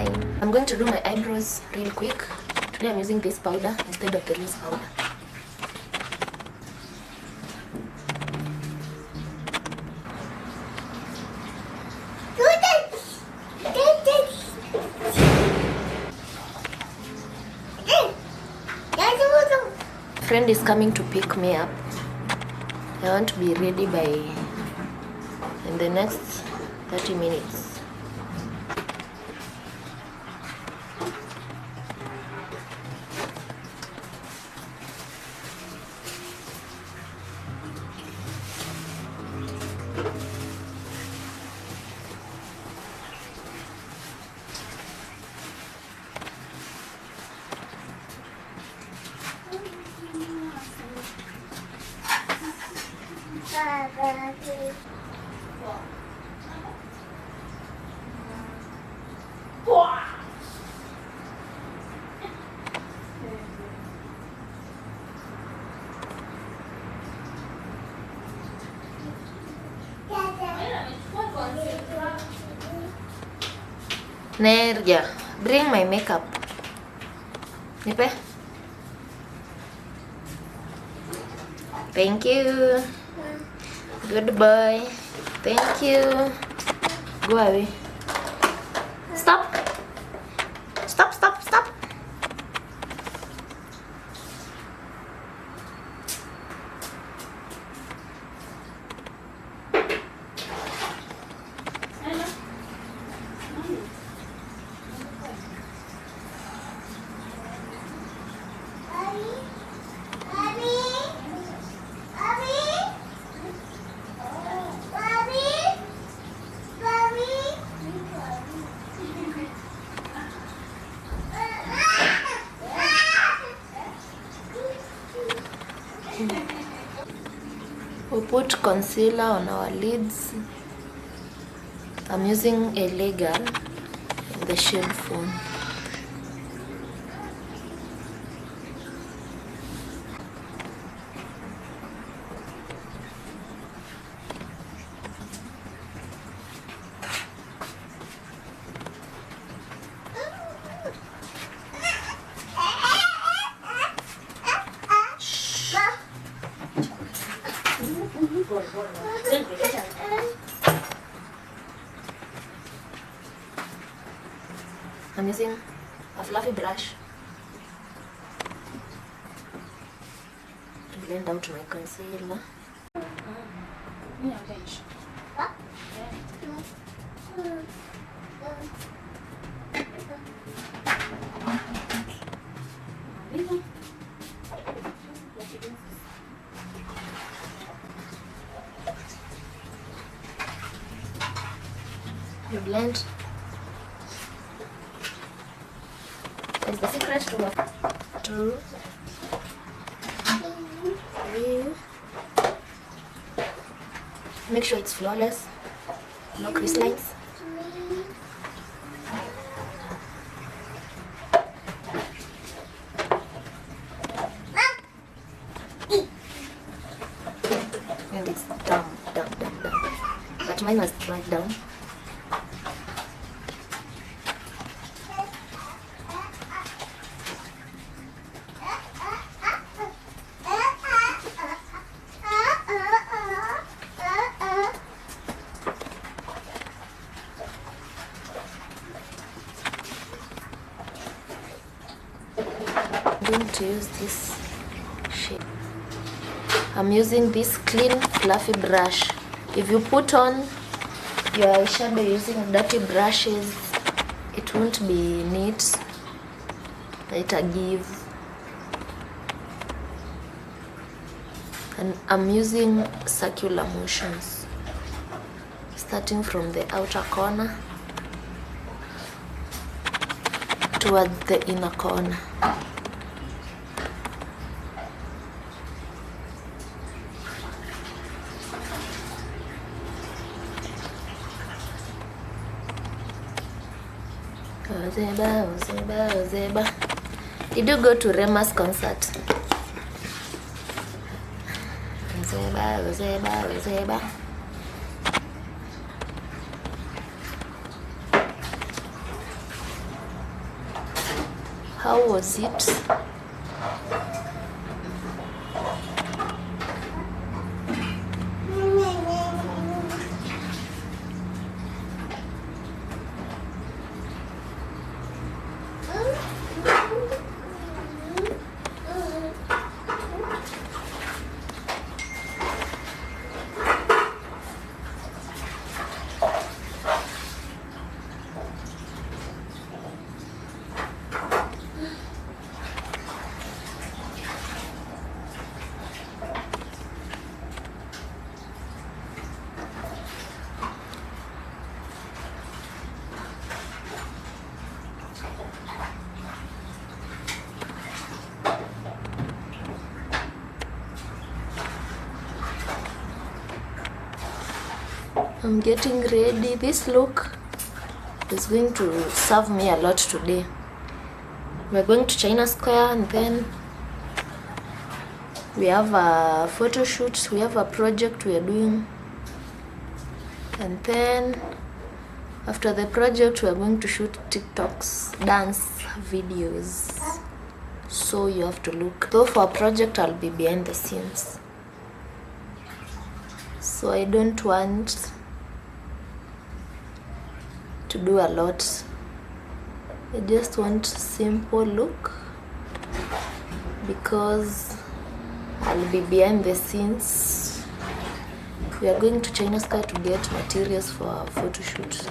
time. I'm going to do my eyebrows real quick. Today I'm using this powder instead of the loose powder. Friend is coming to pick me up. I want to be ready by in the next 30 minutes. Nerja, bring my makeup. Nipe. Thank you. Goodbye. Thank you. Go away. Stop. Stop, stop, stop. We put concealer on our lids. I'm using a Legal in the shade Fawn. I'm using a fluffy brush to blend out my concealer. You blend. Is the secret to make sure it's flawless, no crease lines. And it's down. But mine was right down. I'm going to use this shade. I'm using this clean fluffy brush. If you put on your eyeshadow using dirty brushes, it won't be neat. It'll give. And I'm using circular motions, starting from the outer corner toward the inner corner. Ozeba. Did you go to Rema's concert? Ozeba. How was it? I'm getting ready. This look is going to serve me a lot today. We're going to China Square and then we have a photo shoot. We have a project we are doing. And then after the project we are going to shoot TikToks, dance videos. So you have to look. Though for a project I'll be behind the scenes. So I don't want to do a lot. I just want simple look because I'll be behind the scenes. We are going to China Square to get materials for our photo shoot.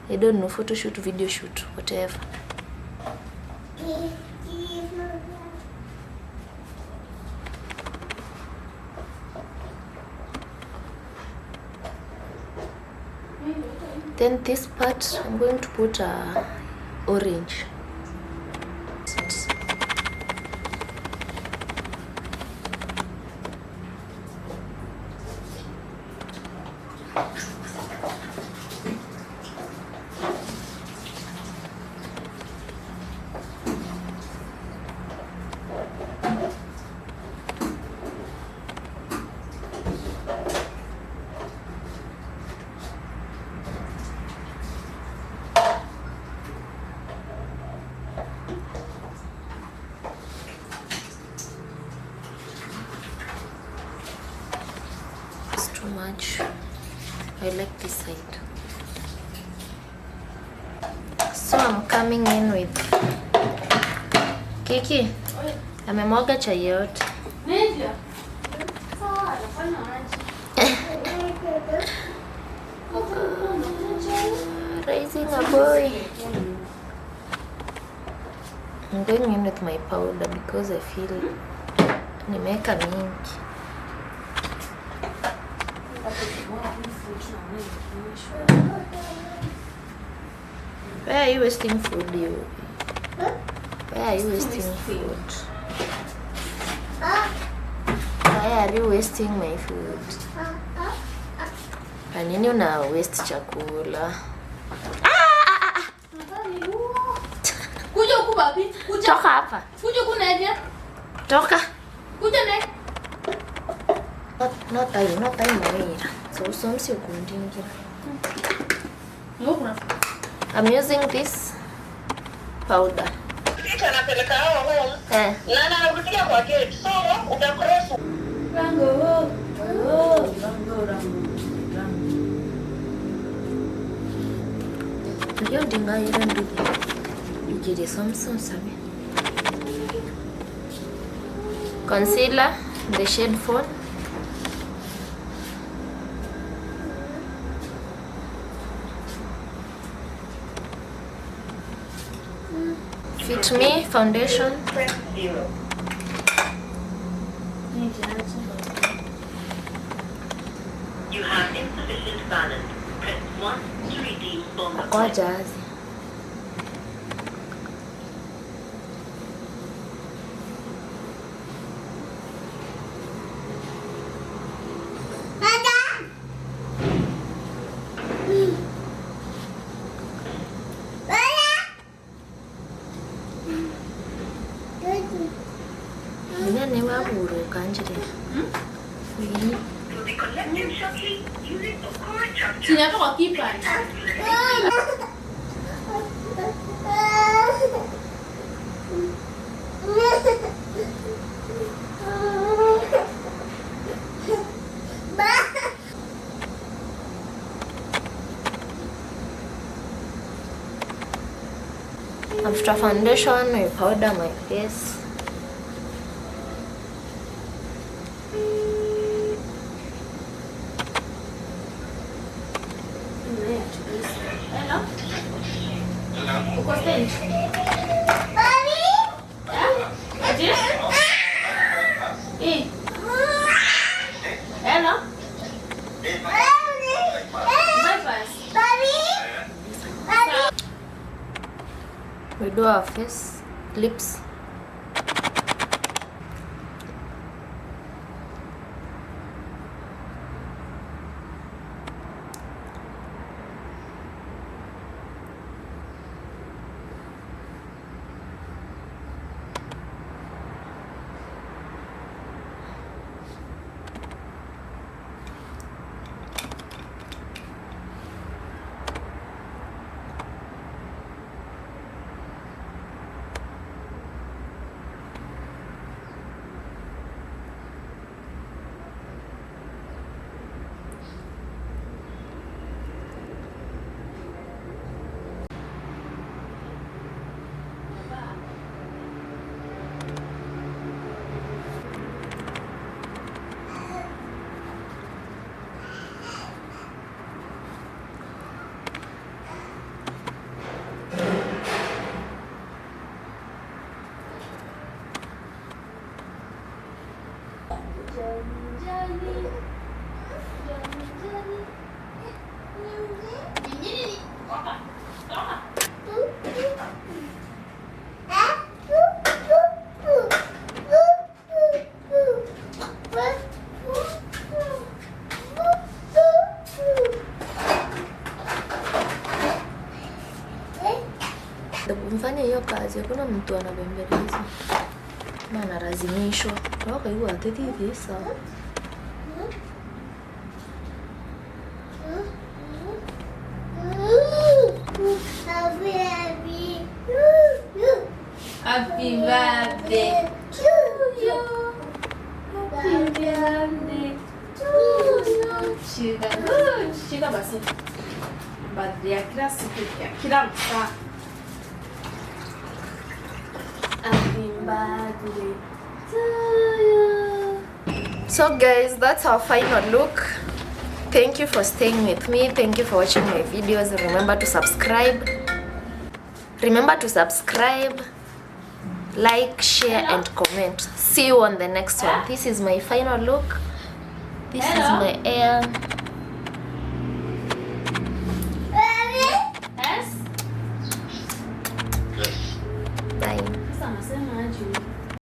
I don't know, photo shoot, video shoot, whatever. Then this part I'm going to put orange. Too much. I like this side. So I'm coming in with Kiki. Amemwaga chai yote. Raising a boy. I'm going in with my powder because I feel nimeweka mingi. Where are you wasting food, you? Where are you wasting food? Why are you wasting my food? Kwa nini una waste chakula? Kuja huku babi, kuja. Toka hapa. Kuja huku Nadia. Toka. Kuja ne. Not time Maria. So msi ukundingira. I'm using this powder. Anapeleka hao home. Na anakutia kwa gate. So utacross. Rango. Ndio dinga ile ndio. Ikiri Samsung sabe. Concealer, the shade Fawn. Fit Me foundation. Press 0. You have insufficient balance. Press 1 to redeem bonus. Kwa jazi. Nene waburu kanjire. To be collected shortly using the correct charger. Sinato kwa kipa. After foundation, I powder my face. Hello? Uko stage? Aje? Hello? Breakfast? We do our face, lips. Mfanya hiyo kazi, hakuna mtu anabembeleza na analazimishwa. Toka hiyo ateti hivi sawa. Happy birthday to you. Happy birthday to you. Shika basi. Birthday ya kila siku ya kila msaa. Happy birthday to you. So guys, that's our final look. Thank you for staying with me. Thank you for watching my videos. Remember to subscribe. Like, share and comment. See you on the next one. This is my final look. This is my hair.